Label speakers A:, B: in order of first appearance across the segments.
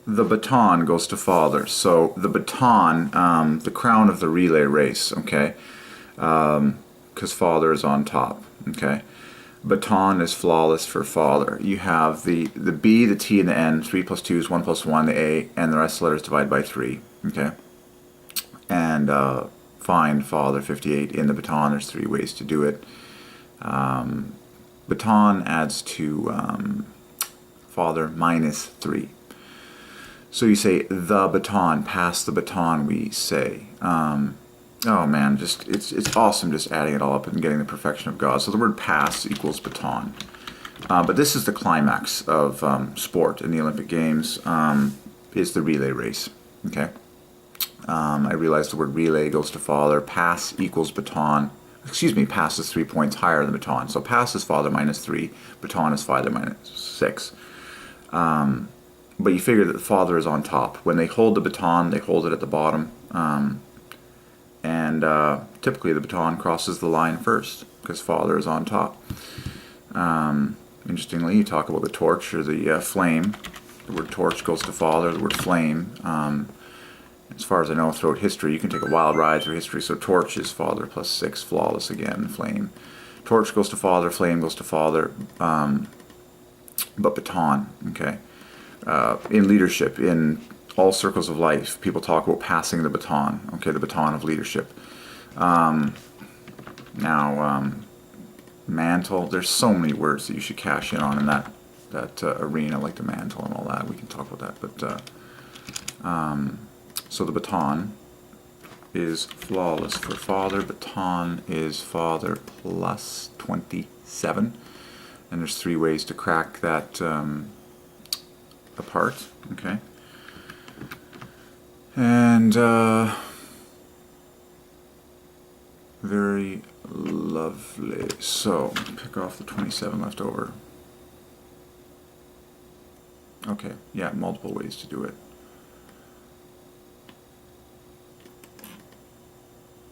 A: the baton goes to father. So the baton, the crown of the relay race, okay? Because father is on top, okay? Baton is flawless for father. You have the B, the T, and the N. 3 plus 2 is 1 plus 1, the A, and the rest of the letters divide by 3, okay? And find father 58 in the baton. There's 3 ways to do it. Baton adds to father minus 3. So you say the baton, pass the baton, we say. Oh man, just it's awesome just adding it all up and getting the perfection of God. So the word pass equals baton. But this is the climax of sport in the Olympic Games, is the relay race. Okay. I realized the word relay goes to father. Pass equals baton. Excuse me, pass is 3 points higher than baton. So pass is father minus 3, baton is father minus 6. But you figure that the father is on top. When they hold the baton, they hold it at the bottom. And typically the baton crosses the line first because father is on top. Interestingly, you talk about the torch or the flame. The word torch goes to father, the word flame. As far as I know, throughout history, you can take a wild ride through history. So torch is father plus 6, flawless again, flame. Torch goes to father, flame goes to father, but baton, okay? In leadership, in all circles of life, people talk about passing the baton, okay, the baton of leadership. Mantle, there's so many words that you should cash in on in that arena, like the mantle and all that. We can talk about that, but so the baton is flawless for father. Baton is father plus 27, and there's 3 ways to crack that apart, okay? And very lovely. So pick off the 27 left over. Okay, yeah, multiple ways to do it.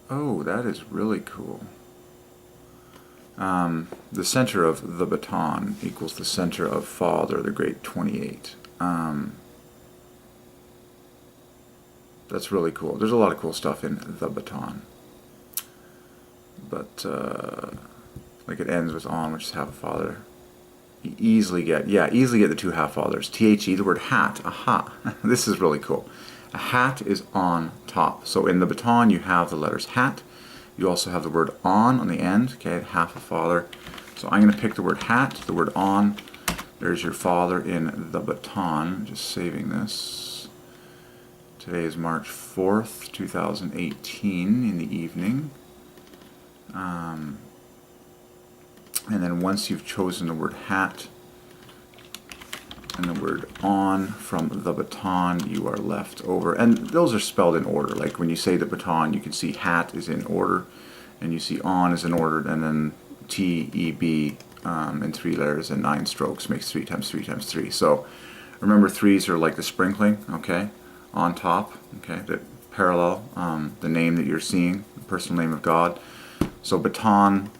A: Oh, that is really cool. The center of the baton equals the center of father, the great 28. That's really cool. There's a lot of cool stuff in the baton. But, like it ends with on, which is half a father. You easily get the 2 half fathers. THE, the word hat, aha. This is really cool. A hat is on top. So in the baton, you have the letters hat. You also have the word on the end, okay, half a father. So I'm going to pick the word hat, the word on. There's your father in the baton. Just saving this. Today is March 4th, 2018 in the evening. And then once you've chosen the word hat and the word on from the baton, you are left over. And those are spelled in order. Like when you say the baton, you can see hat is in order, and you see on is in order, and then T-E-B in 3 letters and 9 strokes makes 3 times 3 times 3. So remember, 3s are like the sprinkling, okay, on top, okay, that parallel the name that you're seeing, the personal name of God. So baton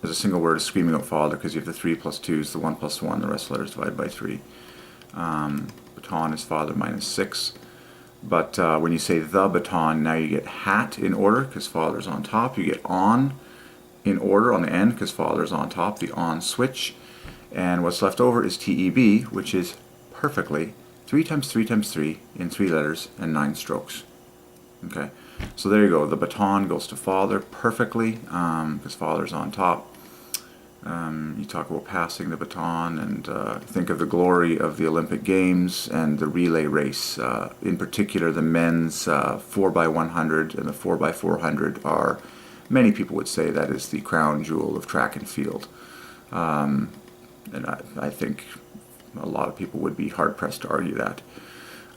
A: as a single word is screaming out father because you have the 3 plus 2s, the 1 plus 1, the rest of the letters divided by 3. Baton is father minus 6. But when you say the baton, now you get hat in order because father's on top. You get on in order on the end because father's on top, the on switch. And what's left over is TEB, which is perfectly 3 times 3 times 3 in 3 letters and 9 strokes. Okay, so there you go. The baton goes to father perfectly because father's on top. You talk about passing the baton and think of the glory of the Olympic Games and the relay race. In particular, the men's 4x100 and the 4x400 are, many people would say that is the crown jewel of track and field. And I think a lot of people would be hard-pressed to argue that.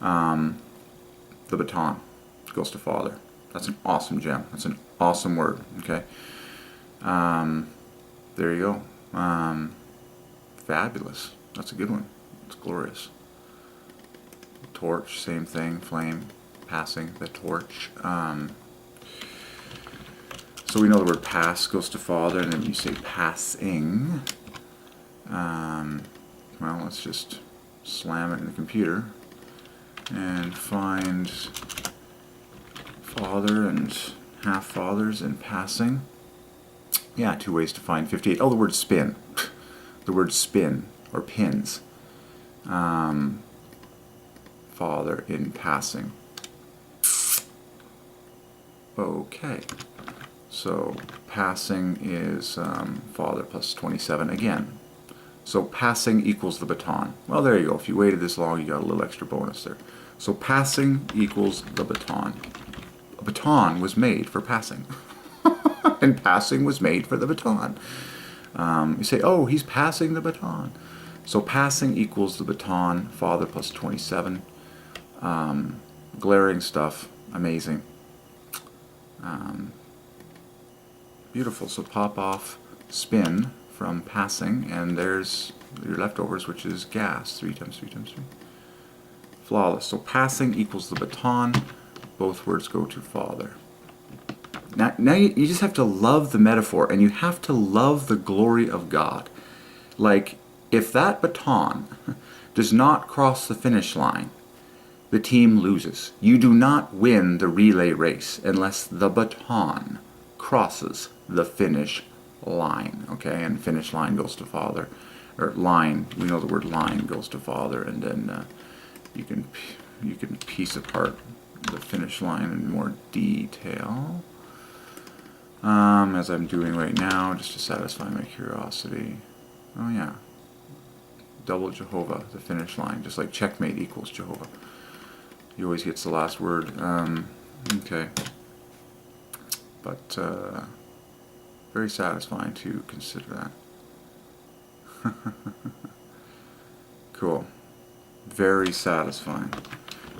A: The baton goes to father. That's an awesome gem. That's an awesome word, okay? There you go. Fabulous. That's a good one. It's glorious. Torch, same thing. Flame, passing the torch. So we know the word pass goes to father, and then you say passing. Well, let's just slam it in the computer. and find father and half fathers in passing. Yeah, 2 ways to find 58. Oh, the word spin. The word spin, or pins. Father in passing. Okay. So passing is father plus 27 again. So passing equals the baton. Well, there you go. If you waited this long, you got a little extra bonus there. So passing equals the baton. A baton was made for passing. And passing was made for the baton. You say, oh, he's passing the baton. So passing equals the baton, father plus 27. Glaring stuff. Amazing. Beautiful. So pop off spin from passing, and there's your leftovers, which is gas. 3 times 3 times 3. Flawless. So passing equals the baton. Both words go to father. Now you just have to love the metaphor, and you have to love the glory of God. Like, if that baton does not cross the finish line, the team loses. You do not win the relay race unless the baton crosses the finish line. Okay, and finish line goes to father, or line. We know the word line goes to father, and then you can piece apart the finish line in more detail. As I'm doing right now, just to satisfy my curiosity. Oh yeah, double Jehovah, the finish line, just like checkmate equals Jehovah. He always gets the last word. Okay, but very satisfying to consider that. Cool, very satisfying.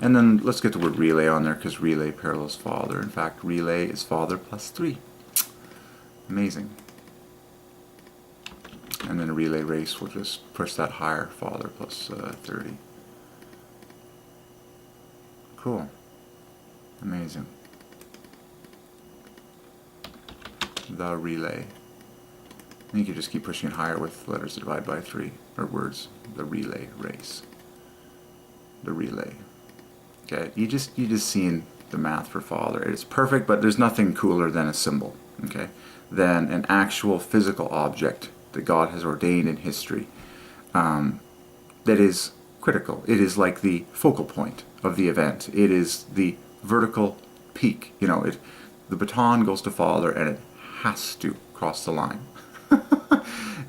A: And then let's get the word relay on there, because relay parallels father. In fact, relay is father plus 3. Amazing. And then a relay race will just push that higher, father plus 30. Cool. Amazing. The relay. I think you just keep pushing it higher with letters that divide by 3, or words. The relay race. The relay. Okay, you just seen the math for father. It's perfect, but there's nothing cooler than a symbol. Okay, than an actual physical object that God has ordained in history, that is critical. It is like the focal point of the event. It is the vertical peak. You know, the baton goes to father, and it has to cross the line.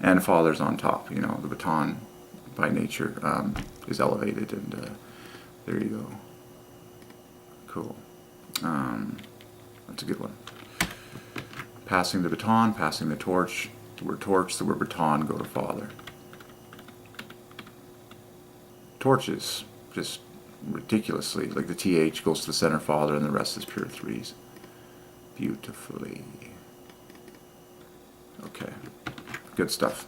A: And father's on top. You know, the baton by nature is elevated, and there you go. Cool. That's a good one. Passing the baton, passing the torch. The word torch, the word baton go to father. Torches, just ridiculously, like the TH goes to the center father, and the rest is pure 3s. Beautifully. Okay, good stuff.